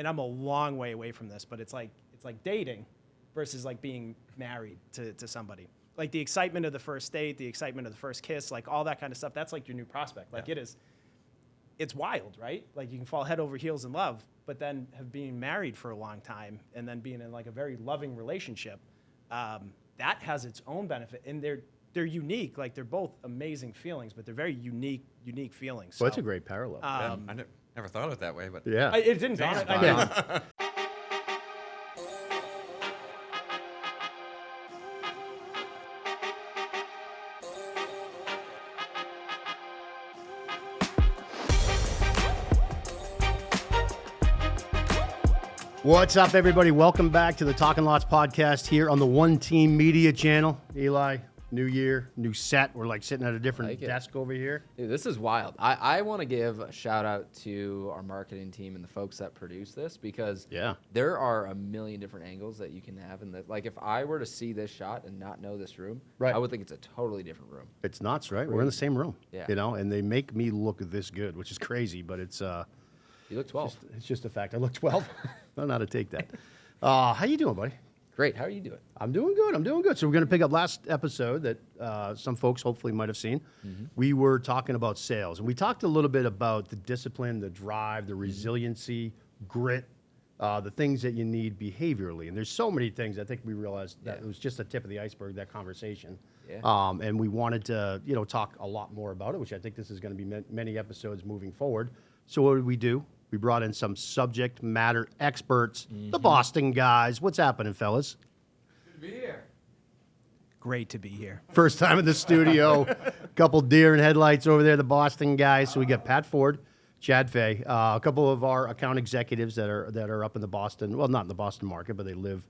and I'm a long way away from this, but it's like dating versus like being married to somebody. Like the excitement of the first date, the excitement of the first kiss, like all that kind of stuff. That's like your new prospect. Like it's wild, right? Like you can fall head over heels in love, but then have been married for a long time and then being in like a very loving relationship, that has its own benefit. And they're unique. Like they're both amazing feelings, but they're very unique feelings. Well, that's a great parallel. I never thought of it that way, but Yeah. It didn't dawn. I mean, What's up, everybody? Welcome back to the Talking Lots podcast here on the One Team Media channel. Eli, new year, new set. We're like sitting at a different desk over here. Dude, this is wild. I want to give a shout out to our marketing team and the folks that produce this because there are a million different angles that you can have. And like if I were to see this shot and not know this room, I would think it's a totally different room. It's nuts, right? We're in the same room, yeah. You know, and they make me look this good, which is crazy, but it's you look 12. It's just a fact. I look 12. I don't know how to take that. How you doing, buddy? Great. How are you doing? I'm doing good. So we're going to pick up last episode that some folks hopefully might have seen. Mm-hmm. We were talking about sales, and we talked a little bit about the discipline, the drive, the resiliency, grit, the things that you need behaviorally. And there's so many things. I think we realized that it was just the tip of the iceberg, that conversation. Yeah. And we wanted to, talk a lot more about it, which I think this is going to be many episodes moving forward. So what did we do? We brought in some subject matter experts, the Boston guys. What's happening, fellas? Good to be here. great to be here. First time in the studio. Couple deer and headlights over there, the Boston guys. So we got Pat Ford, Chad Fay, a couple of our account executives that are up in the Boston, well, not in the Boston market, but they live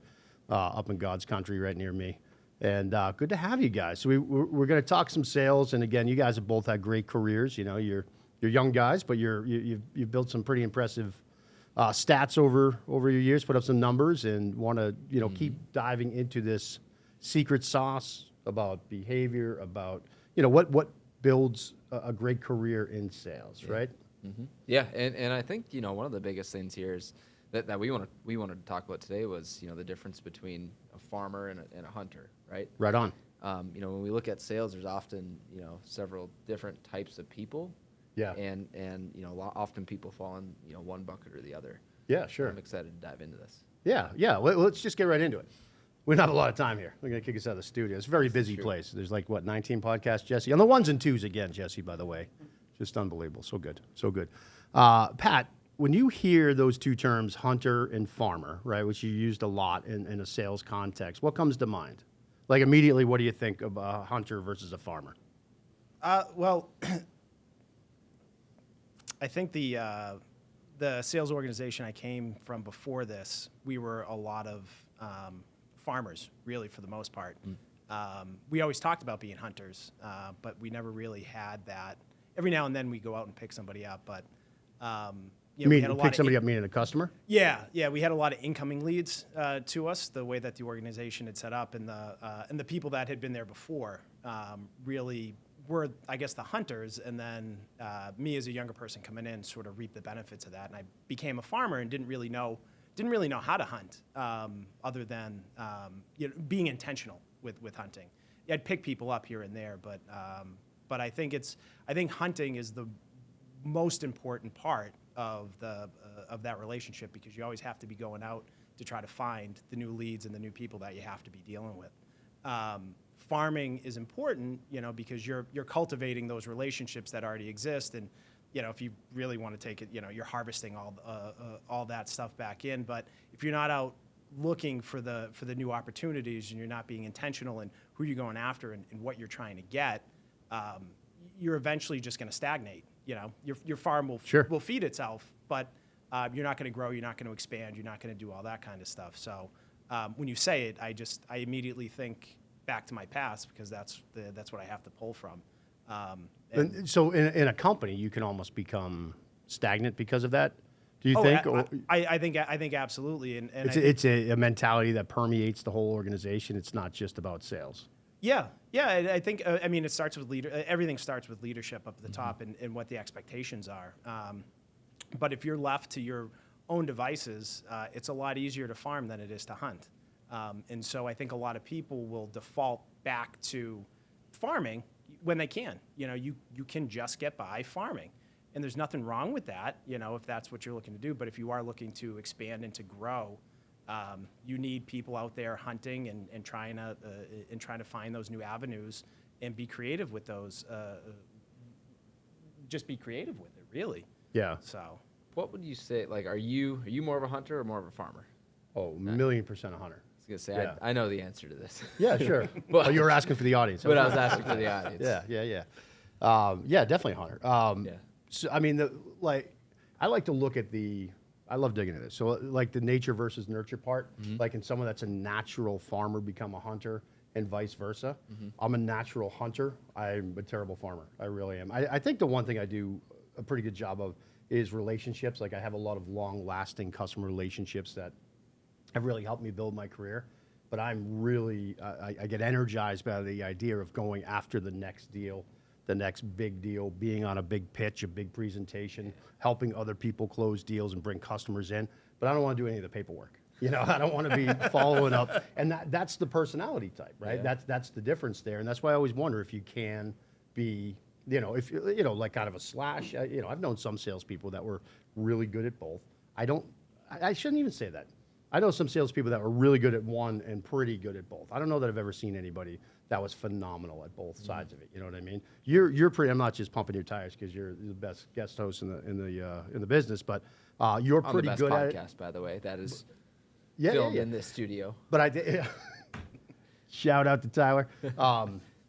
up in God's country right near me. And good to have you guys. So we're going to talk some sales. And again, you guys have both had great careers. You know, you're young guys, but you've built some pretty impressive stats over your years, put up some numbers, and want to keep diving into this secret sauce about behavior, about what builds a great career in sales, right? Mm-hmm. Yeah, and I think one of the biggest things here is that we wanted to talk about today was the difference between a farmer and a hunter, right? Right on. When we look at sales, there's often several different types of people. Yeah. And often people fall in one bucket or the other. Yeah, sure. I'm excited to dive into this. Yeah. Let's just get right into it. We don't have a lot of time here. They're going to kick us out of the studio. It's a very busy place. There's 19 podcasts, Jesse. On the ones and twos again, Jesse, by the way. Just unbelievable. So good. Pat, when you hear those two terms, hunter and farmer, right, which you used a lot in a sales context, what comes to mind? Like immediately, what do you think of a hunter versus a farmer? Well, I think the sales organization I came from before this, we were a lot of farmers, really, for the most part. We always talked about being hunters, but we never really had that. Every now and then we go out and pick somebody up, but you mean pick somebody up, meaning a customer? Yeah, we had a lot of incoming leads to us. The way that the organization had set up, and the people that had been there before really were, I guess, the hunters, and then me as a younger person coming in sort of reaped the benefits of that. And I became a farmer and didn't really know how to hunt, other than being intentional with hunting. I'd pick people up here and there, but I think hunting is the most important part of that relationship, because you always have to be going out to try to find the new leads and the new people that you have to be dealing with. Farming is important, because you're cultivating those relationships that already exist, and if you really want to take it, you're harvesting all that stuff back in. But if you're not out looking for the new opportunities, and you're not being intentional in who you're going after and what you're trying to get, you're eventually just going to stagnate. Your farm will feed itself, but you're not going to grow, you're not going to expand, you're not going to do all that kind of stuff. So when you say it, I immediately think back to my past, because that's what I have to pull from. And so in a company, you can almost become stagnant because of that. Do you think? I think absolutely. And it's a mentality that permeates the whole organization. It's not just about sales. Yeah. I think it starts with everything starts with leadership up at the top and what the expectations are. But if you're left to your own devices, it's a lot easier to farm than it is to hunt. And so I think a lot of people will default back to farming when they can. You know, you can just get by farming. And there's nothing wrong with that, you know, if that's what you're looking to do. But if you are looking to expand and to grow, you need people out there hunting and trying to find those new avenues and be creative with those. Just be creative with it, really. Yeah. So. What would you say? Like, are you more of a hunter or more of a farmer? Oh, 1,000,000% a hunter. I was gonna say Yeah. I know the answer to this. Yeah, sure. But- Oh, you were asking for the audience. But I was asking for the audience. Yeah. Yeah, definitely a hunter. Yeah. So, I mean, I like to look at I love digging into this. So, like the nature versus nurture part, like in someone that's a natural farmer become a hunter and vice versa. I'm a natural hunter. I'm a terrible farmer. I really am. I think the one thing I do a pretty good job of is relationships. Like I have a lot of long-lasting customer relationships that have really helped me build my career. But I'm really, I get energized by the idea of going after the next deal, the next big deal, being on a big pitch, a big presentation, helping other people close deals and bring customers in. But I don't want to do any of the paperwork. You know, I don't want to be following up. And that's the personality type, right? Yeah. That's the difference there. And that's why I always wonder if you can be, you know, if you know, like kind of a slash. You know, I've known some salespeople that were really good at both. I shouldn't even say that. I know some salespeople that were really good at one and pretty good at both. I don't know that I've ever seen anybody that was phenomenal at both sides of it. You know what I mean? You're pretty. I'm not just pumping your tires because you're the best guest host in the business, but you're On pretty the best good podcast, at it. by the way. That is Yeah, filmed yeah. in this studio. But I did. Shout out to Tyler.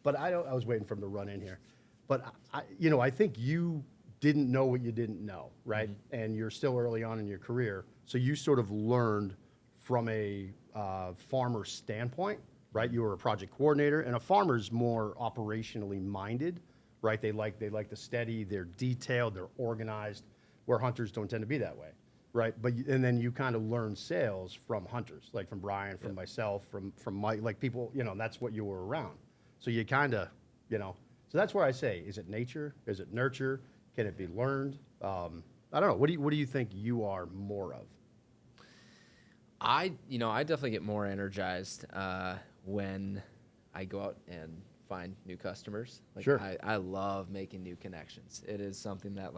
But I was waiting for him to run in here. But I think you didn't know what you didn't know, right? And you're still early on in your career, so you sort of learned from a farmer standpoint, right? You were a project coordinator, and a farmer's more operationally minded, right? They like the steady, they're detailed, they're organized, where hunters don't tend to be that way, right? And then you kind of learn sales from hunters, like from Brian, from myself, from Mike, like people, that's what you were around. So you kind of, so that's where I say, is it nature? Is it nurture? Can it be learned? I don't know. What do you think you are more of? I definitely get more energized when I go out and find new customers. Like, Sure. I love making new connections. It is something that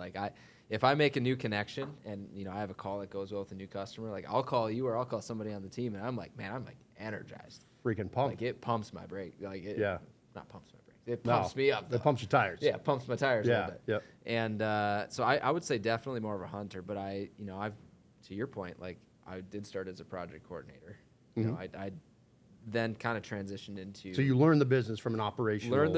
if I make a new connection and I have a call that goes well with a new customer, like I'll call you or I'll call somebody on the team and I'm like energized. Freaking pumped. Like it pumps my brake. Like it, Yeah. not pumps my brakes. It pumps me up. It though. pumps your tires. Yeah, it pumps my tires a Yeah, little bit. yep. And so I would say definitely more of a hunter, but I've to your point, like I did start as a project coordinator. I then kind of transitioned into So you learn the business from an operational lens.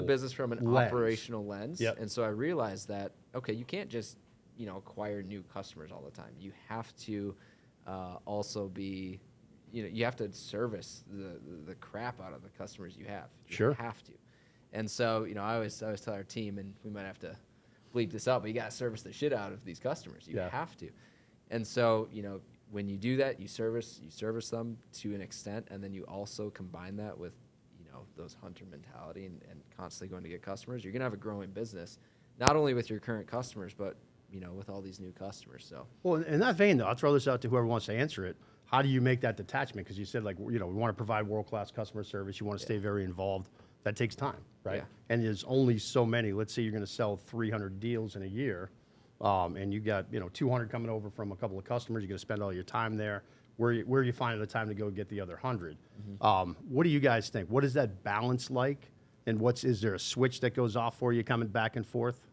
operational lens. Yep. And so I realized that you can't just acquire new customers all the time. You have to also be you have to service the crap out of the customers you have. You Sure. have to. And so, I always tell our team, and we might have to bleep this out, but you got to service the shit out of these customers. You Yeah. have to. And so, when you do that, you service them to an extent, and then you also combine that with, those hunter mentality and constantly going to get customers. You're going to have a growing business, not only with your current customers, but, with all these new customers. So, Well, in that vein, though, I'll throw this out to whoever wants to answer it. How do you make that detachment? Because you said, we want to provide world-class customer service. You want to stay very involved. That takes time, right? Yeah. And there's only so many. Let's say you're going to sell 300 deals in a year, and you got 200 coming over from a couple of customers. You're going to spend all your time there. Where are you finding the time to go get the other 100? What do you guys think? What is that balance like? And is there a switch that goes off for you coming back and forth?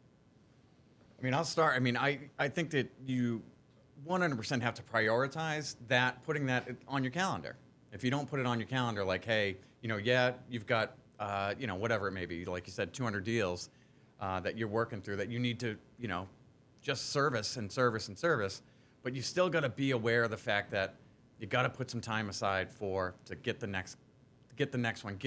I mean, I'll start. I mean, I think that you 100% have to prioritize that, putting that on your calendar. If you don't put it on your calendar, like, hey, you've got, whatever it may be, like you said, 200 deals that you're working through that you need to, just service, but you still got to be aware of the fact that you got to put some time aside to get the next one.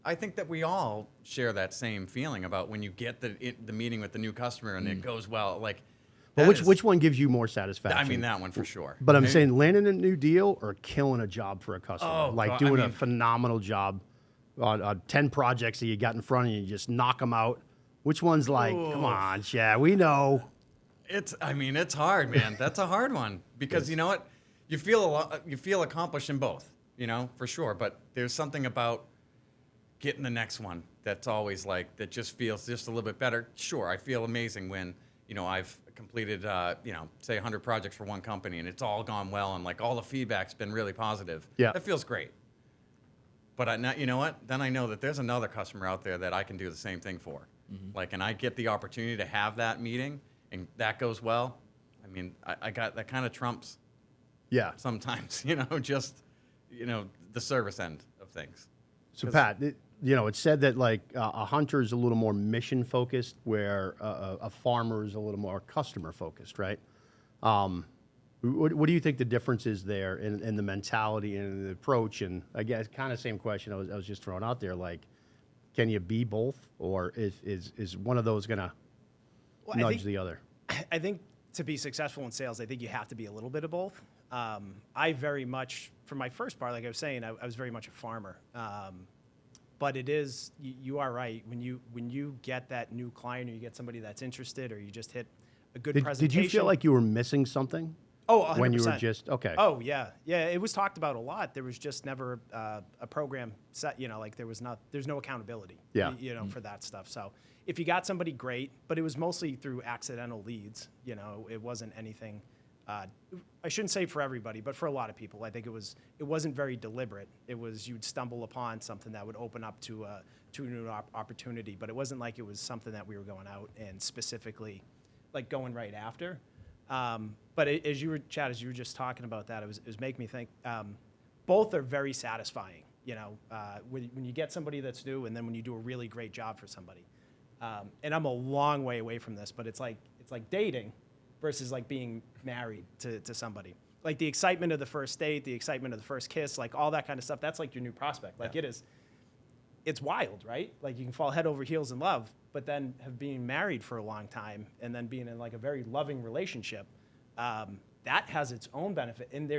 I think that we all share that same feeling about when you get the meeting with the new customer and it goes well. Like, Well, which one gives you more satisfaction? I mean, that one for sure. But I'm saying landing a new deal or killing a job for a customer. Oh, like God, doing I a mean- phenomenal job on 10 projects that you got in front of you, you just knock them out. Which one's like, come on, Chad, we know. It's hard, man. That's a hard one because you know what? You feel accomplished in both, for sure. But there's something about getting the next one that's always like, that just feels just a little bit better. Sure, I feel amazing when, I've completed, say 100 projects for one company and it's all gone well and like all the feedback's been really positive. Yeah. That feels great. But you know what? Then I know that there's another customer out there that I can do the same thing for. And I get the opportunity to have that meeting and that goes well. I got that kind of trumps sometimes, the service end of things. So Pat, it's said that like a hunter is a little more mission focused, where a farmer is a little more customer focused, right? What do you think the difference is there in the mentality and the approach? And I guess kind of same question I was just throwing out there, like, can you be both, or is one of those gonna nudge the other? I think to be successful in sales, I think you have to be a little bit of both. I very much, for my first part, like I was saying, I was very much a farmer. But it is, you are right. When you get that new client, or you get somebody that's interested, or you just hit a good presentation. Did you feel like you were missing something? Oh, 100%. When you were just, okay. Oh, yeah. Yeah, it was talked about a lot. There was just never a program set, like there's no accountability, for that stuff. So if you got somebody, great, but it was mostly through accidental leads. It wasn't anything, I shouldn't say for everybody, but for a lot of people, I think it wasn't very deliberate. It was, you'd stumble upon something that would open up to a new opportunity, but it wasn't like it was something that we were going out and specifically like going right after. But Chad, as you were just talking about that, it was making me think, both are very satisfying, when you get somebody that's new, and then when you do a really great job for somebody. And I'm a long way away from this, but it's like dating versus like being married to somebody. Like the excitement of the first date, the excitement of the first kiss, like all that kind of stuff, that's like your new prospect. Like it's wild, right? Like you can fall head over heels in love, but then have been married for a long time and then being in like a very loving relationship, that has its own benefit. And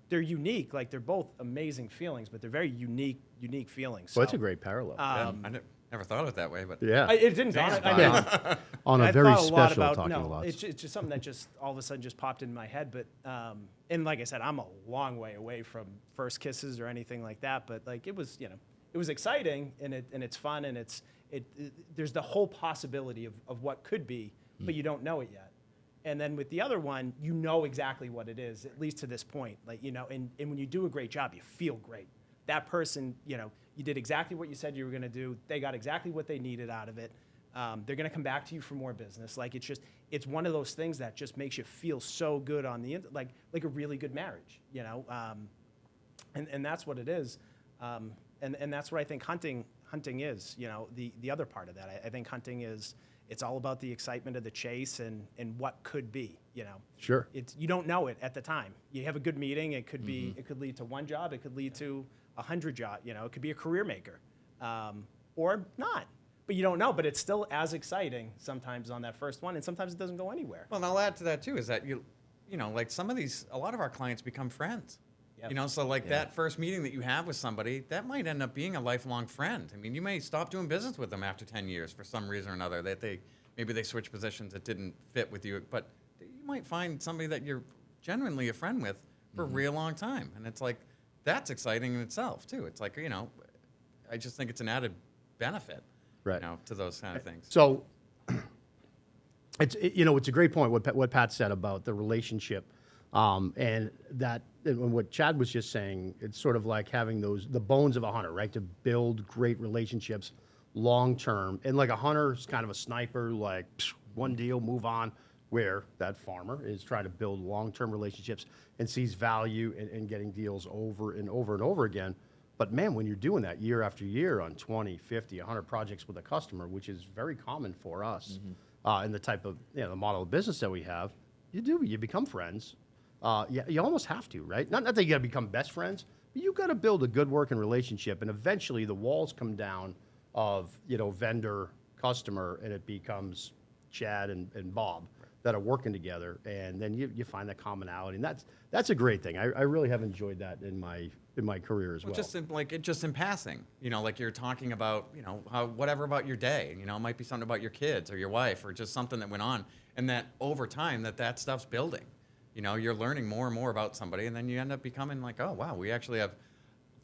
they're unique. Like they're both amazing feelings, but they're very unique feelings. Well, that's a great parallel. I never thought of it that way, but It didn't dawn on a very special talking lots. It's just something that just all of a sudden just popped into my head. But and like I said, I'm a long way away from first kisses or anything like that. But like it was exciting and it's fun and there's the whole possibility of what could be, but you don't know it yet. And then with the other one, you know exactly what it is, at least to this point. Like, and when you do a great job, you feel great. That person, you did exactly what you said you were going to do. They got exactly what they needed out of it. They're going to come back to you for more business. Like it's one of those things that just makes you feel so good on the like a really good marriage, and that's what it is. And that's what I think hunting is, the other part of that. I think hunting it's all about the excitement of the chase and what could be, Sure. You don't know it at the time. You have a good meeting. It could be, it could lead to one job. It could lead to 100 jobs. It could be a career maker, or not. But you don't know. But it's still as exciting sometimes on that first one, and sometimes it doesn't go anywhere. Well, and I'll add to that too is that like a lot of our clients become friends. Yep. So like that first meeting that you have with somebody, that might end up being a lifelong friend. You may stop doing business with them after 10 years for some reason or another, that maybe they switch positions that didn't fit with you, but you might find somebody that you're genuinely a friend with for a real long time. And it's like, that's exciting in itself too. It's like, I just think it's an added benefit, right, to those kind of things. So it's a great point what Pat said about the relationship. And what Chad was just saying, it's sort of like having the bones of a hunter, right? To build great relationships long term. And like a hunter is kind of a sniper, like one deal, move on, where that farmer is trying to build long-term relationships and sees value in getting deals over and over and over again. But man, when you're doing that year after year on 20, 50, 100 projects with a customer, which is very common for us in the type of, the model of business that we have, you become friends. You almost have to, right? Not that you got to become best friends, but you got to build a good working relationship, and eventually the walls come down of vendor customer, and it becomes Chad and Bob that are working together, and then you find that commonality, and that's a great thing. I really have enjoyed that in my in my career as well. Just in passing, like you're talking about, whatever about your day, it might be something about your kids or your wife or just something that went on, and that over time that stuff's building. You're learning more and more about somebody, and then you end up becoming like, oh wow, we actually have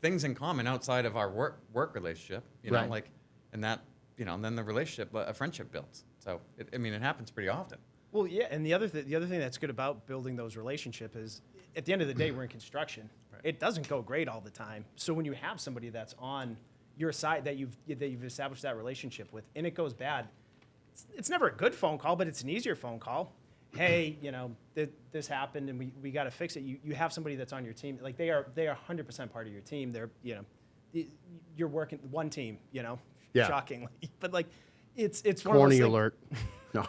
things in common outside of our work relationship, Right. and that, and then the relationship, a friendship builds. So it happens pretty often. Well, yeah, and the other thing that's good about building those relationships is, at the end of the day, we're in construction. Right. It doesn't go great all the time. So when you have somebody that's on your side that you've established that relationship with, and it goes bad, it's never a good phone call, but it's an easier phone call. Hey, this happened, and we got to fix it. You have somebody that's on your team, like they are 100% part of your team. They're you're working one team, Yeah. shockingly, but like it's one of those Corny things. alert. No.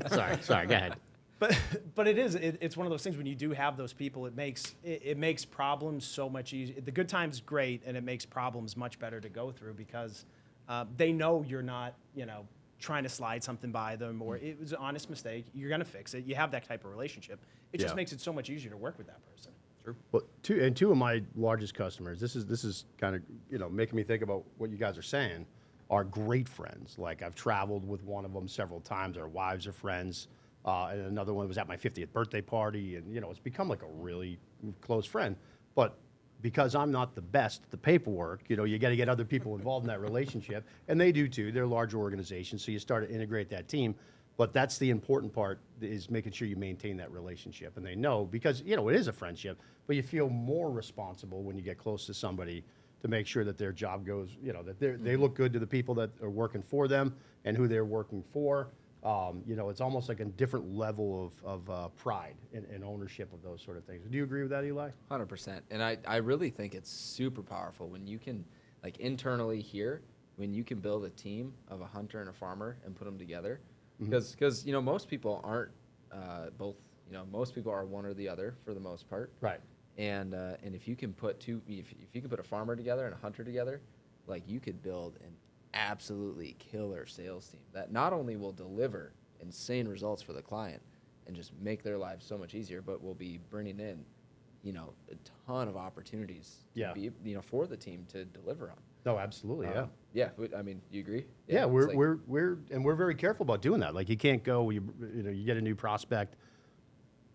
Sorry, go ahead. But it's one of those things when you do have those people, it makes problems so much easier. The good times great, and it makes problems much better to go through because they know you're not trying to slide something by them, or it was an honest mistake. You're gonna fix it. You have that type of relationship. It just Yeah. makes it so much easier to work with that person. True. Well, two of my largest customers. This is kind of making me think about what you guys are saying. Are great friends. Like I've traveled with one of them several times. Our wives are friends, and another one was at my 50th birthday party, and it's become like a really close friend. But because I'm not the best at the paperwork, you got to get other people involved in that relationship, and they do too. They're large organizations, so you start to integrate that team. But that's the important part, is making sure you maintain that relationship, and they know, because it is a friendship, but you feel more responsible when you get close to somebody to make sure that their job goes, that they look good to the people that are working for them and who they're working for. It's almost like a different level of pride and ownership of those sort of things. Do you agree with that, Eli? 100%. And I really think it's super powerful when you can, like internally here, when you can build a team of a hunter and a farmer and put them together. Because most people aren't both. Most people are one or the other for the most part. Right. And if you can put if you can put a farmer together and a hunter together, like you could build an absolutely killer sales team that not only will deliver insane results for the client and just make their lives so much easier, but will be bringing in, a ton of opportunities to be, for the team to deliver on. No, absolutely, yeah. Yeah, I mean, you agree? Yeah, it's we're very careful about doing that. Like you can't go, you get a new prospect,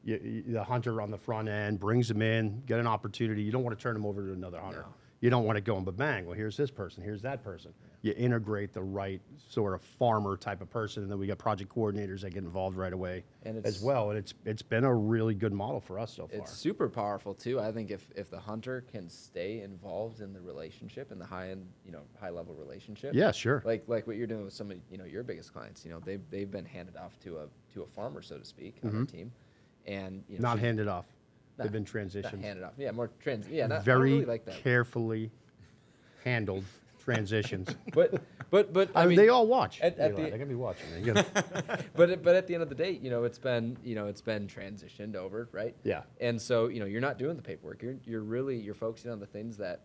the hunter on the front end brings them in, get an opportunity. You don't want to turn them over to another hunter. No. You don't want to go, but bang, well, here's this person, here's that person. You integrate the right sort of farmer type of person, and then we got project coordinators that get involved right away as well. And it's been a really good model for us so far. It's super powerful too. I think if the hunter can stay involved in the relationship, in the high level relationship. Yeah, sure. Like what you're doing with some of your biggest clients. They've been handed off to a farmer, so to speak, on their team, and Not handed off. They've been not transitioned. handed off. Yeah, more Yeah, I Very really like that. carefully handled transitions. But I mean, they all watch. at Eli, the- they're gonna be watching. You know? but at the end of the day, it's been transitioned over, right? Yeah. And so you're not doing the paperwork. You're focusing on the things that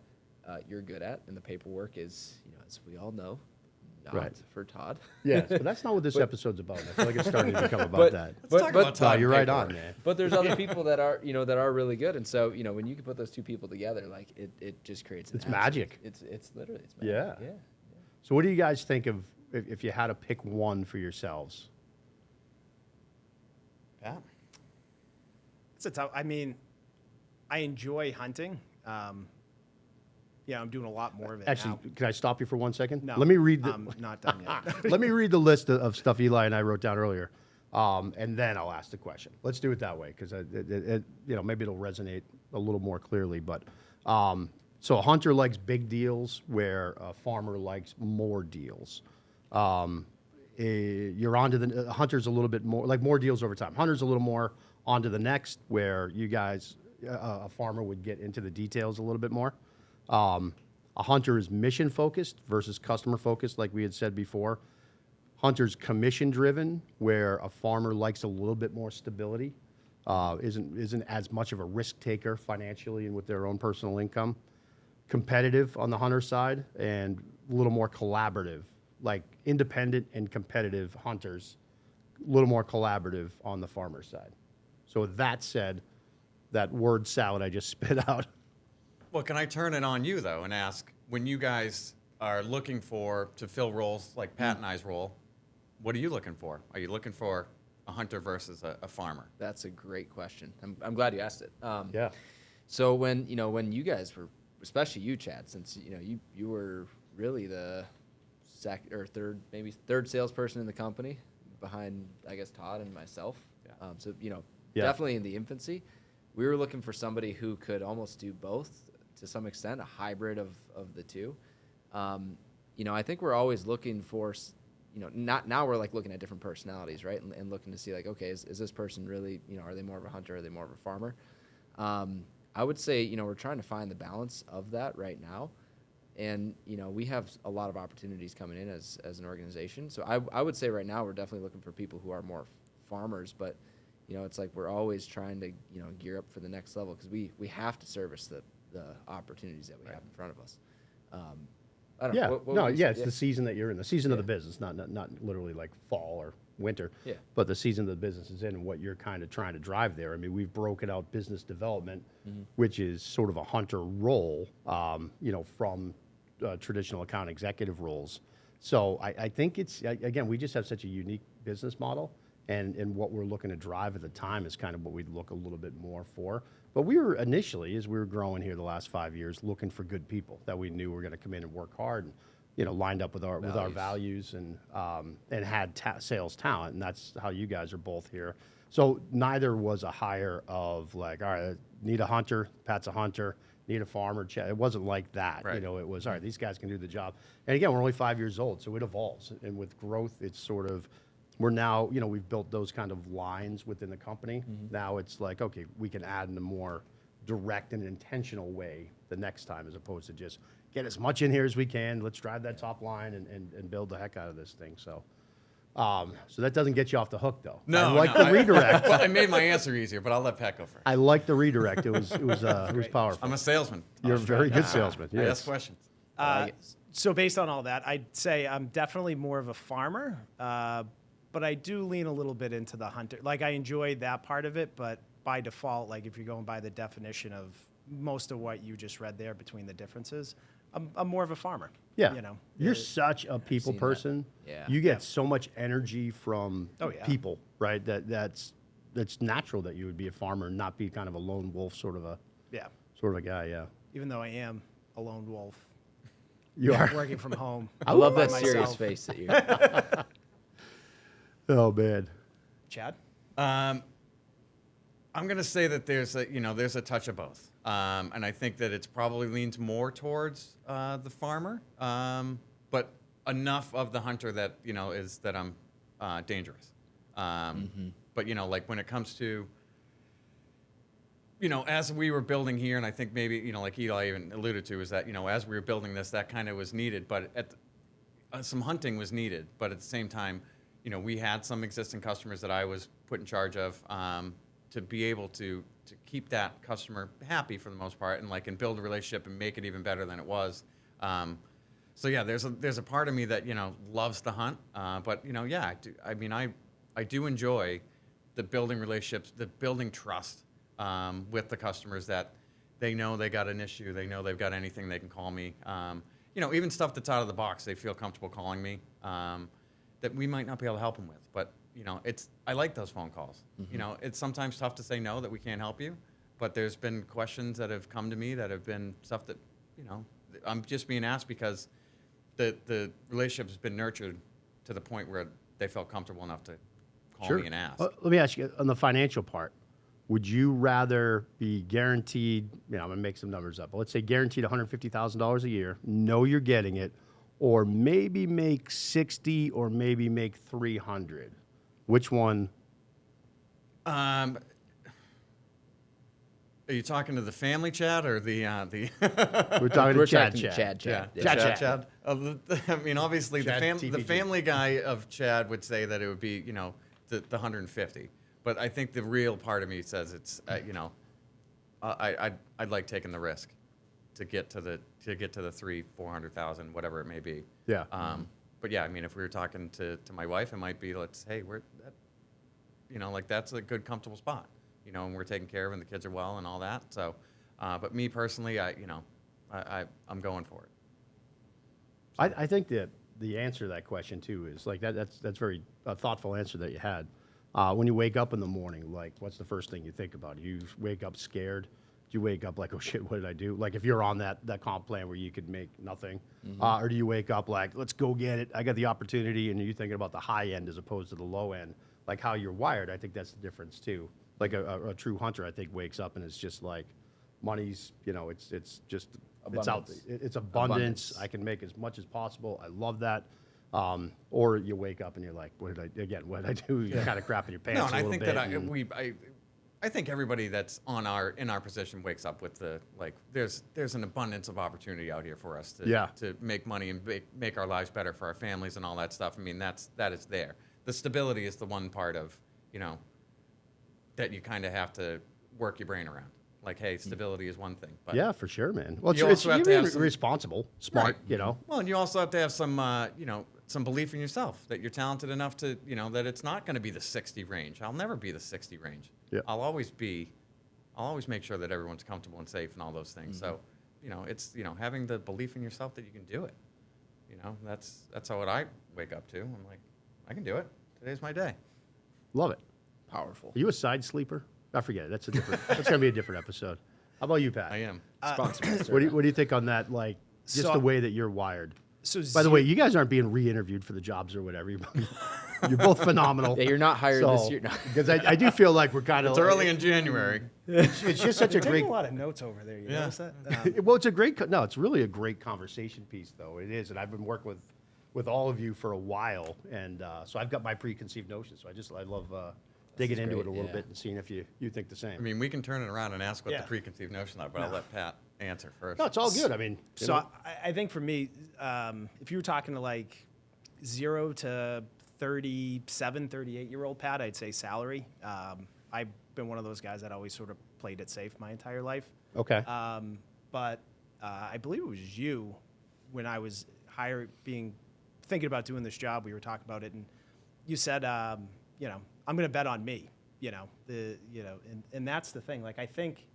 you're good at, and the paperwork is, as we all know, not Right. for Todd. Yes, but that's not what this episo's about. I feel like it's starting to become about But- that. Let's talk about No, Todd you're right paperwork. on, man. But there's other people that are really good, and so when you can put those two people together, like it just creates. It's magic. It's literally it's Yeah. magic. Yeah. So what do you guys think of if you had to pick one for yourselves? Pat? It's a tough. I mean, I enjoy hunting. I'm doing a lot more of it Actually, now. can I stop you for 1 second? No, Let me read the I'm not done yet. Let me read the list of stuff Eli and I wrote down earlier, and then I'll ask the question. Let's do it that way because maybe it'll resonate a little more clearly. But so a hunter likes big deals, where a farmer likes more deals. You're onto the hunter's a little bit more like more deals over time. Hunter's a little more onto the next, where you guys, a farmer would get into the details a little bit more. A hunter is mission focused versus customer focused, like we had said before. Hunter's commission driven, where a farmer likes a little bit more stability, isn't as much of a risk taker financially and with their own personal income. Competitive on the hunter side, and a little more collaborative, like independent and competitive hunters, a little more collaborative on the farmer side. So with that said, that word salad I just spit out, Well, can I turn it on you though and ask, when you guys are looking to fill roles like Pat and I's role, what are you looking for? Are you looking for a hunter versus a farmer? That's a great question. I'm glad you asked it. Yeah. So when you guys were, especially you, Chad, since you were really the third salesperson in the company behind, I guess, Todd and myself. Yeah. So Yeah. definitely in the infancy, we were looking for somebody who could almost do both to some extent, a hybrid of the two. I think we're always looking for, not now we're like looking at different personalities, right? And looking to see like, okay, is this person really, are they more of a hunter? Are they more of a farmer? I would say, we're trying to find the balance of that right now. And, we have a lot of opportunities coming in as an organization. So I would say right now we're definitely looking for people who are more farmers, but, it's like we're always trying to, gear up for the next level because we have to service the opportunities that we have in front of us. I don't know. What would you say? It's the season that you're in, the season of the business, not literally like fall or winter, Yeah. but the season the business is in and what you're kind of trying to drive there. I mean, we've broken out business development, which is sort of a hunter role, from traditional account executive roles. So I think again, we just have such a unique business model, and what we're looking to drive at the time is kind of what we'd look a little bit more for. But we were initially, as we were growing here the last 5 years, looking for good people that we knew were going to come in and work hard and, lined up with our values and had sales talent. And that's how you guys are both here. So neither was a hire of like, all right, need a hunter, Pat's a hunter, need a farmer. It wasn't like that. Right. It was, all right, these guys can do the job. And again, we're only 5 years old, so it evolves. And with growth, it's sort of, we're now, we've built those kind of lines within the company. Now it's like, okay, we can add in a more direct and intentional way the next time, as opposed to just get as much in here as we can. Let's drive that top line and build the heck out of this thing. So, so that doesn't get you off the hook, though. No, I like the redirect. Well, I made my answer easier, but I'll let Pat go first. I like the redirect. It was powerful. I'm a salesman. You're a very good salesman. I Yes. ask questions. So based on all that, I'd say I'm definitely more of a farmer, but I do lean a little bit into the hunter. Like, I enjoy that part of it, but by default, like if you're going by the definition of most of what you just read there between the differences, I'm more of a farmer. Yeah. You're Uh, such a people seen that. person. Yeah. You get so much energy from Oh, yeah. people, right? That's natural that you would be a farmer and not be kind of a lone wolf sort of a guy, yeah. Even though I am a lone wolf. You are. Working from home. I love by that serious myself. face that you. Oh, man. Chad? I'm going to say that there's a touch of both, and I think that it's probably leans more towards the farmer, but enough of the hunter that is that I'm dangerous. But like when it comes to as we were building here, and I think maybe like Eli even alluded to, is that as we were building this, that kind of was needed, but some hunting was needed, but at the same time, we had some existing customers that I was put in charge of. To be able to keep that customer happy for the most part, and build a relationship and make it even better than it was. So yeah, there's a part of me that loves to hunt, but I do. I mean, I do enjoy the building relationships, the building trust with the customers, that they know they got an issue, they know they've got anything, they can call me. Even stuff that's out of the box, they feel comfortable calling me, that we might not be able to help them with, but. I like those phone calls. It's sometimes tough to say no, that we can't help you, but there's been questions that have come to me that have been stuff that, I'm just being asked because the relationship has been nurtured to the point where they felt comfortable enough to call me and ask. Let me ask you, on the financial part, would you rather be guaranteed, I'm going to make some numbers up, but let's say guaranteed $150,000 a year, know you're getting it, or maybe make 60 or maybe make 300? Which one? Are you talking to the family Chad or the? We're talking to Chad. Chad. Yeah. Chad. I mean, obviously, Chad the TPG. family guy of Chad would say that it would be, the 150. But I think the real part of me says it's, I'd like taking the risk to get to the 300,000-400,000, whatever it may be. Yeah. But yeah, I mean, if we were talking to my wife, it might be, that's a good, comfortable spot, and we're taken care of and the kids are well and all that. So, But me personally, I'm going for it. I think that the answer to that question too is like that's very thoughtful answer that you had. When you wake up in the morning, like what's the first thing you think about? You wake up scared. Do you wake up like, oh shit, what did I do? Like if you're on that comp plan where you could make nothing, or do you wake up like, let's go get it. I got the opportunity, and you're thinking about the high end as opposed to the low end, like how you're wired. I think that's the difference too. Like a true hunter, I think wakes up and it's just like, money's, it's just it's out. Abundance. It's abundance. I can make as much as possible. I love that. Or you wake up and you're like, what did I do? You're kind of crapping your pants No, and a I little think bit. that I think everybody that's in our position wakes up with the like. There's an abundance of opportunity out here for us to make money and make our lives better for our families and all that stuff. I mean, that is there. The stability is the one part of that you kind of have to work your brain around. Like, hey, stability is one thing. But yeah, for sure, man. Well, You it's also have to you're have some- responsible, smart, Right. Well, and you also have to have some belief in yourself that you're talented enough to, that it's not going to be the 60 range. I'll never be the 60 range. Yeah. I'll always make sure that everyone's comfortable and safe and all those things. So, it's, having the belief in yourself that you can do it. That's how what I wake up to. I'm like, I can do it. Today's my day. Love it. Powerful. Are you a side sleeper? I forget it. That's gonna be a different episode. How about you, Pat? I am. Sponsored. What do you think on that? Like, just So- the way that you're wired. So By the way, you guys aren't being re-interviewed for the jobs or whatever. You're both phenomenal. Yeah, you're not hired this year. No. Because I do feel like we're kind of It's early in January. It's just such a You're great. taking a lot of notes over there. You notice that? Well, it's a great. No, it's really a great conversation piece, though. It is, and I've been working with all of you for a while, and so I've got my preconceived notions. So I love digging into great, it a little yeah. bit and seeing if you think the same. I mean, we can turn it around and ask what Yeah. the preconceived notions are, but I'll let Pat answer first. no, it's all good. I mean, you So know. I think for me, if you were talking to like 0 to 37, 38-year-old Pat, I'd say salary. I've been one of those guys that always sort of played it safe my entire life. Okay. But I believe it was you when I was thinking about doing this job. We were talking about it, and you said, I'm going to bet on me. And that's the thing. Like I think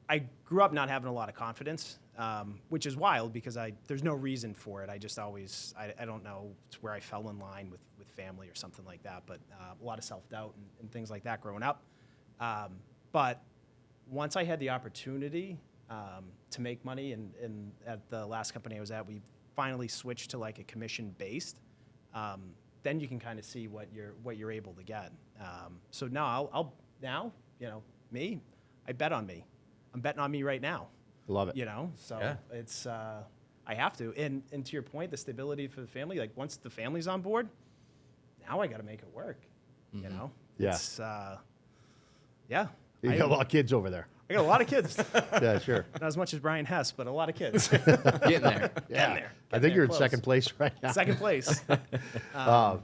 I grew up not having a lot of confidence, which is wild because there's no reason for it. I just always I don't know, it's where I fell in line with family or something like that. But a lot of self-doubt and things like that growing up. But once I had the opportunity to make money, and at the last company I was at, we finally switched to like a commission-based. Then you can kind of see what you're able to get. So now I bet on me. I'm betting on me right now. Love it. So Yeah. it's I have to. And to your point, the stability for the family, like once the family's on board, now I got to make it work. Yeah. It's, yeah. You got a lot of kids over there. I got a lot of kids. Yeah, sure. Not as much as Brian Hess, but a lot of kids. Getting there. Yeah. there. I Getting think you're there in second close. place right now. Second place. But well,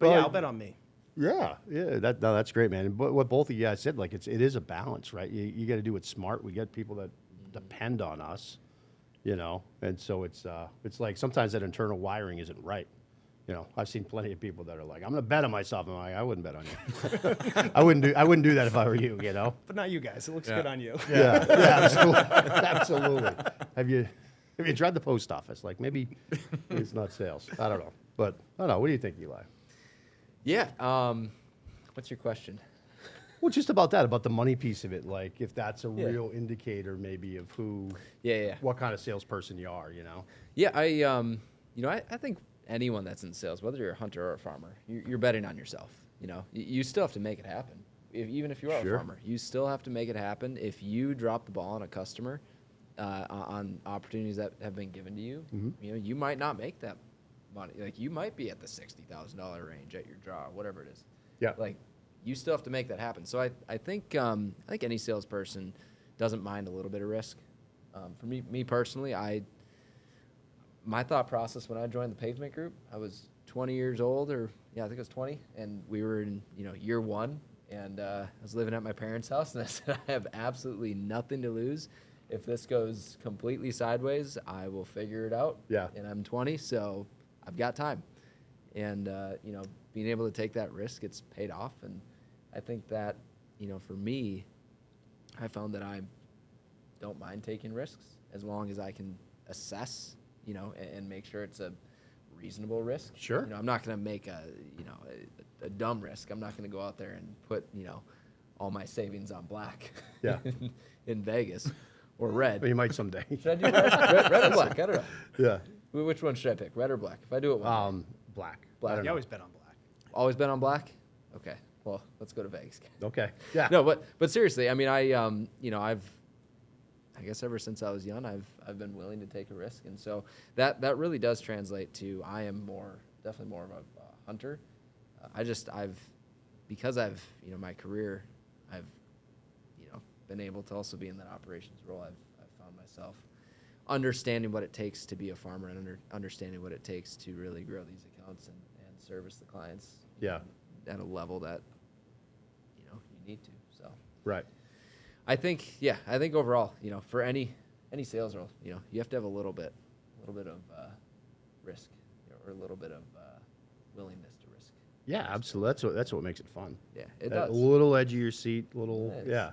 yeah, I'll bet on me. Yeah, that's great, man. But what both of you guys said, like it is a balance, right? You got to do it smart. We get people that depend on us, and so it's like sometimes that internal wiring isn't right. I've seen plenty of people that are like, I'm going to bet on myself. I'm like, I wouldn't bet on you. I wouldn't do that if I were you. But not you guys. It looks Yeah. good on you. Yeah, absolutely. Have you tried the post office? Like maybe it's not sales. I don't know, but I don't know. What do you think, Eli? Yeah. What's your question? Well, just about that, about the money piece of it. Like, if that's a real indicator, maybe of what kind of salesperson you are. Yeah, I think anyone that's in sales, whether you're a hunter or a farmer, you're betting on yourself. You still have to make it happen. Even if you are Sure. a farmer, you still have to make it happen. If you drop the ball on a customer, on opportunities that have been given to you, you might not make that money. Like you might be at the $60,000 range at your draw, whatever it is. Yeah. Like you still have to make that happen. So I think any salesperson doesn't mind a little bit of risk. For me personally, my thought process when I joined the pavement group, I was 20 years old, I think I was 20, and we were in year one, and I was living at my parents' house, and I said I have absolutely nothing to lose. If this goes completely sideways, I will figure it out. Yeah. And I'm 20, so I've got time. And being able to take that risk, it's paid off, and I think that for me, I found that I don't mind taking risks as long as I can assess, and make sure it's a reasonable risk. Sure. I'm not going to make a dumb risk. I'm not going to go out there and put, all my savings on black. Yeah. in Vegas or red. But you might someday. Should I do red or black? I don't know. Yeah. Which one should I pick? Red or black? If I do it one day. Black. Black. I don't You know. always bet on black. Always been on black? Okay. Well, let's go to Vegas. Okay. Yeah. No, but seriously, I mean, I guess ever since I was young, I've been willing to take a risk, and so that really does translate to I am definitely more of a hunter. Because I've my career, I've been able to also be in that operations role. I've found myself understanding what it takes to be a farmer and understanding what it takes to really grow these accounts and service the clients. Yeah. At a level that you need to. So. Right. I think overall, for any sales role, you have to have a little bit of risk, or a little bit of willingness to risk. Yeah, absolutely. That's what makes it fun. Yeah, it A does. little edge of your seat, Yeah.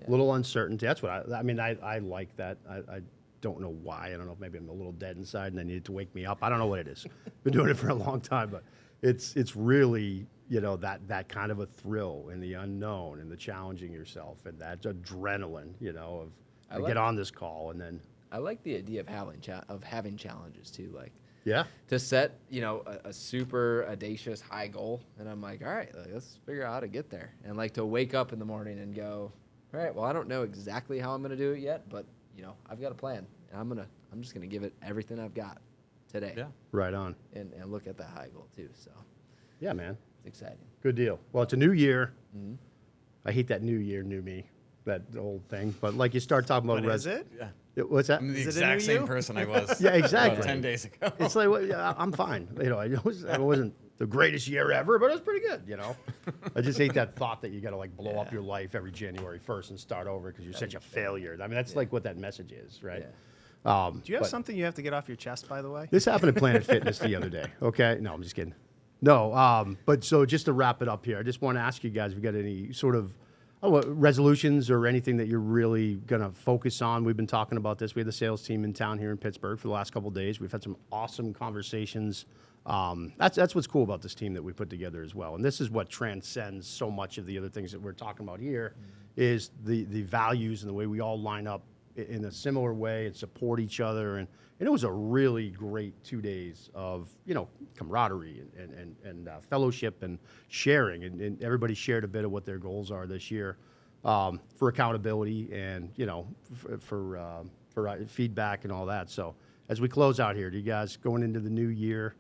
little uncertainty. That's what I mean. I like that. I don't know why. I don't know if maybe I'm a little dead inside and they needed to wake me up. I don't know what it is. Been doing it for a long time, but it's really that kind of a thrill in the unknown and the challenging yourself and that adrenaline of get on this call and then I like the idea of having challenges too, like yeah to set a super audacious high goal, and I'm like, all right, let's figure out how to get there, and like to wake up in the morning and go, all right, well, I don't know exactly how I'm gonna do it yet, but I've got a plan, and I'm just gonna give it everything I've got today. Yeah. right on. And look at that high goal too. So Yeah, man. it's exciting. Good deal. Well, it's a new year. Mm-hmm. I hate that new year, new me, that old thing. But like you start talking about What is it? Yeah. What's that? I'm the Is it a new exact same you? person I was. Yeah, exactly. About 10 days ago. It's like, well, yeah, I'm fine. It wasn't the greatest year ever, but it was pretty good, I just hate that thought that you got to like blow up your life every January 1st and start over because you're such a failure. I mean, that's like what that message is, right? Yeah. Do you have but something you have to get off your chest, by the way? This happened at Planet Fitness the other day, okay? No, I'm just kidding. No, but so just to wrap it up here, I just want to ask you guys if you got any sort of resolutions or anything that you're really going to focus on. We've been talking about this. We had the sales team in town here in Pittsburgh for the last couple of days. We've had some awesome conversations. That's what's cool about this team that we put together as well. And this is what transcends so much of the other things that we're talking about here is the values and the way we all line up in a similar way and support each other. And it was a really great 2 days of, camaraderie and fellowship and sharing. And everybody shared a bit of what their goals are this year for accountability and, for feedback and all that. So as we close out here, do you guys going into the new year,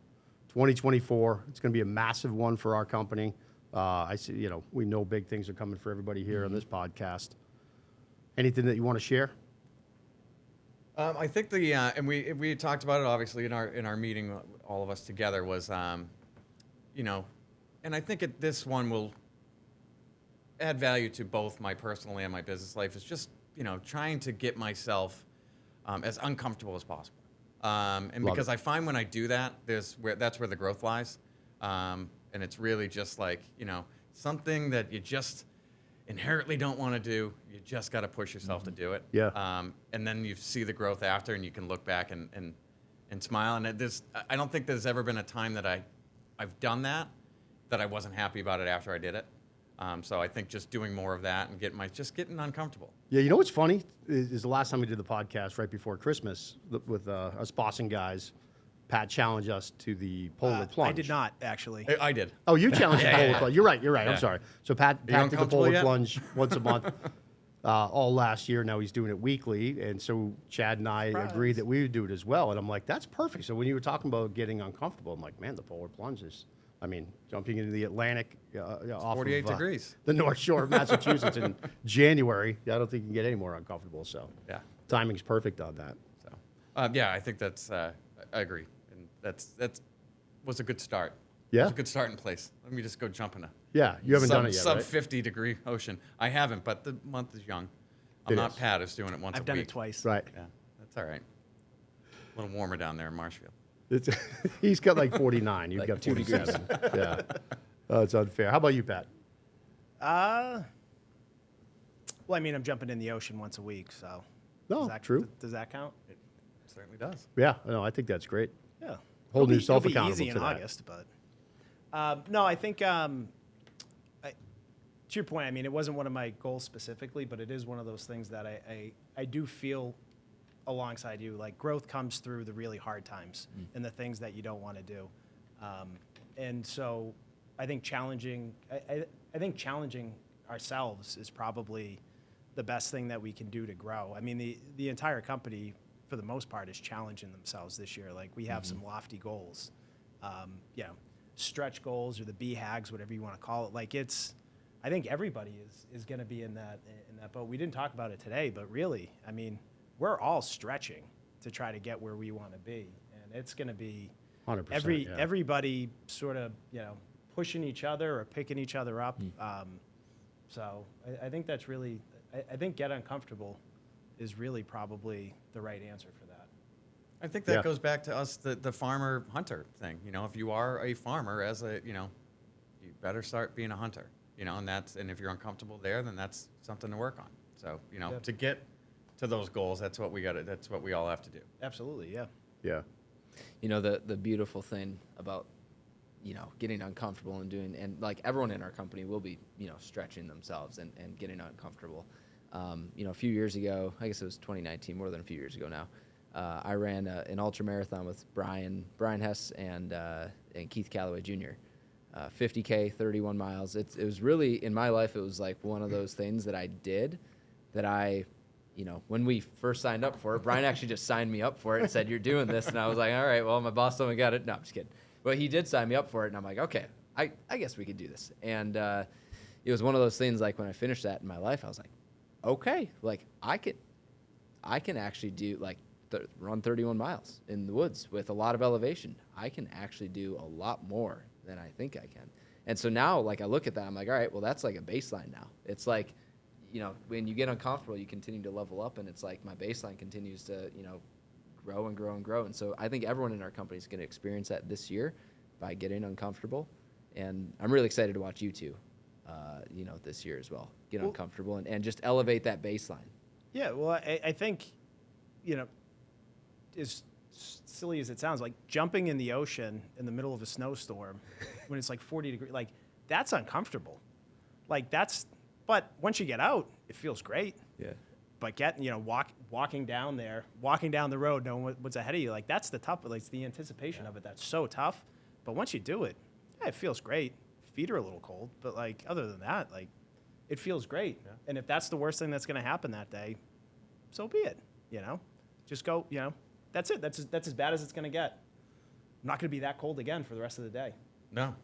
2024, it's going to be a massive one for our company. I see, we know big things are coming for everybody here on this podcast. Anything that you want to share? I think and we talked about it obviously in our meeting, all of us together was, and I think this one will add value to both my personal and my business life. Is just trying to get myself as uncomfortable as possible, and Love because it. I find when I do that, that's where the growth lies, and it's really just like something that you just inherently don't want to do. You just got to push yourself to do it. Yeah. And then you see the growth after, and you can look back and smile. And I don't think there's ever been a time that I've done that I wasn't happy about it after I did it. So I think just doing more of that and getting uncomfortable. Yeah, you know what's funny is the last time we did the podcast right before Christmas with us Boston guys, Pat challenged us to the polar plunge. I did not, actually. I did. Oh, you challenged the polar yeah. plunge. You're right. Yeah. I'm sorry. So Pat did the uncomfortable polar yet? plunge once a month all last year. Now he's doing it weekly. And so Chad and I agreed that we would do it as well. And I'm like, that's perfect. So when you were talking about getting uncomfortable, I'm like, man, the polar plunge is, jumping into the Atlantic off 48 of, degrees. the North Shore of Massachusetts in January. I don't think you can get any more uncomfortable. So Yeah. timing's perfect on that. So yeah, I think that's I agree, and that's was a good start. Yeah? It was a good starting place. Let me just go jump in a Yeah, you haven't done it yet, sub right? 50 degree ocean. I haven't, but the month is young. I'm It not is. Pat. Is doing it once I've a done week. it twice. Right. Yeah, that's all right. A little warmer down there in Marshfield. He's got like 49. You've Like got 2 degrees. 47. Yeah. It's unfair. How about you, Pat? Well, Well, I mean, I'm jumping in the ocean once a week, so. No, does that, true. Does that count? It certainly does. Yeah, no, I think that's great. Yeah. Holding It'll yourself be accountable easy to in that. August, but no, I think to your point, I mean, it wasn't one of my goals specifically, but it is one of those things that I do feel alongside you. Like growth comes through the really hard times and the things that you don't want to do, and so I think challenging ourselves is probably the best thing that we can do to grow. I mean, the entire company, for the most part, is challenging themselves this year. Like we have some lofty goals, stretch goals or the BHAGs, whatever you want to call it. Like I think everybody is going to be in that boat. We didn't talk about it today, but really, I mean, we're all stretching to try to get where we want to be, and it's going to be 100%, yeah. everybody sort of pushing each other or picking each other up. So I think that's really, I think get uncomfortable is really probably the right answer for that. I think that Yeah. goes back to us, the farmer hunter thing. If you are a farmer, you better start being a hunter. And if you're uncomfortable there, then that's something to work on. So Yep. to get to those goals, that's what we all have to do. Absolutely, yeah. Yeah. The beautiful thing about getting uncomfortable and like everyone in our company will be stretching themselves and getting uncomfortable. A few years ago, I guess it was 2019, more than a few years ago now, I ran an ultra marathon with Brian Hess and Keith Calloway Jr. 50K, 31 miles. It was really, in my life, it was like one of those things that I did that when we first signed up for it, Brian actually just signed me up for it and said, "You're doing this." And I was like, all right, well, my boss told me I got it. No, I'm just kidding. But he did sign me up for it. And I'm like, okay, I guess we could do this. And it was one of those things, like when I finished that in my life, I was like, okay, like I can actually do like run 31 miles in the woods with a lot of elevation. I can actually do a lot more than I think I can. And so now, like I look at that, I'm like, all right, well, that's like a baseline now. It's like, when you get uncomfortable, you continue to level up, and it's like my baseline continues to, grow and grow and grow. And so I think everyone in our company is going to experience that this year by getting uncomfortable. And I'm really excited to watch you two, this year as well, get uncomfortable and just elevate that baseline. Yeah, well, I think, as silly as it sounds, like jumping in the ocean in the middle of a snowstorm when it's like 40 degrees, like that's uncomfortable. But once you get out, it feels great. Yeah. But walking down the road, knowing what's ahead of you, like that's the tough, like it's the anticipation of it that's so tough. But once you do it, yeah, it feels great. Feet are a little cold, but like other than that, like it feels great. Yeah. And if that's the worst thing that's going to happen that day, so be it. Just go. That's it. That's as bad as it's going to get. I'm not going to be that cold again for the rest of the day. No.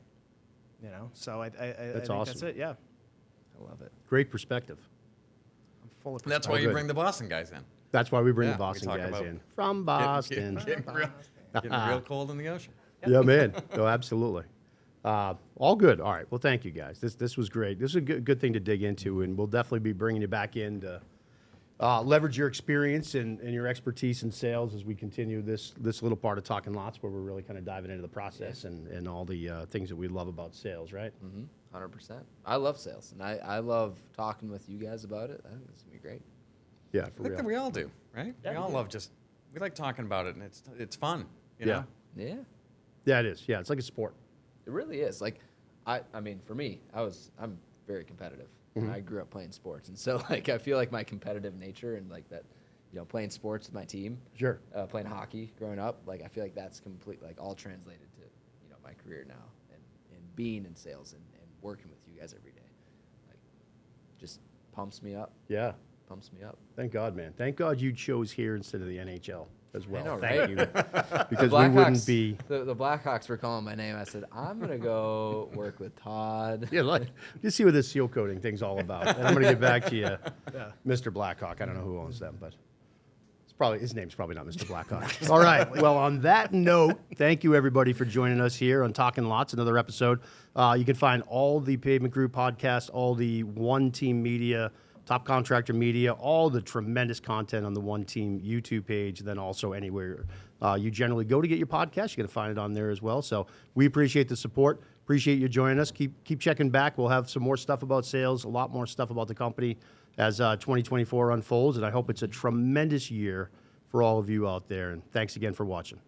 So I That's think awesome. that's it. Yeah. I love it. Great perspective. I'm full of. That's why you bring the Boston guys in. That's why we bring Yeah, the we Boston talk guys about in. From Boston. Getting real cold in the ocean. Yeah, man. No, absolutely. All good. All right. Well, thank you, guys. This was great. This is a good thing to dig into, and we'll definitely be bringing you back in to leverage your experience and your expertise in sales as we continue this little part of Talking Lots, where we're really kind of diving into the process and all the things that we love about sales, right? 100%. I love sales, and I love talking with you guys about it. I think this is going to be great. Yeah, I for think real. that we all do, right? Yeah, we all we love we like talking about it, and it's fun. You Yeah. know? Yeah. Yeah, it is. Yeah, it's like a sport. It really is. Like, I mean, for me, I'm very competitive. And I grew up playing sports, and so like I feel like my competitive nature and like that, playing sports with my team, Sure. playing hockey growing up, like I feel like that's complete, like all translated to my career now and being in sales and working with you guys every day, like just pumps me up. Yeah. Pumps me up. Thank God, man. Thank God you chose here instead of the NHL as well. know, Thank right? you. Because we wouldn't be. The Blackhawks were calling my name. I said, I'm gonna go work with Todd. Yeah, like, you see what this seal coating thing's all about. And I'm going to get back to you, Mr. Blackhawk. I don't know who owns them, but his name's probably not Mr. Blackhawk. All right. Well, on that note, thank you everybody for joining us here on Talking Lots, another episode. You can find all the Pavement Group podcasts, all the One Team Media, Top Contractor Media, all the tremendous content on the One Team YouTube page, then also anywhere you generally go to get your podcast. You're going to find it on there as well. So we appreciate the support. Appreciate you joining us. Keep checking back. We'll have some more stuff about sales, a lot more stuff about the company as 2024 unfolds, and I hope it's a tremendous year for all of you out there. And thanks again for watching.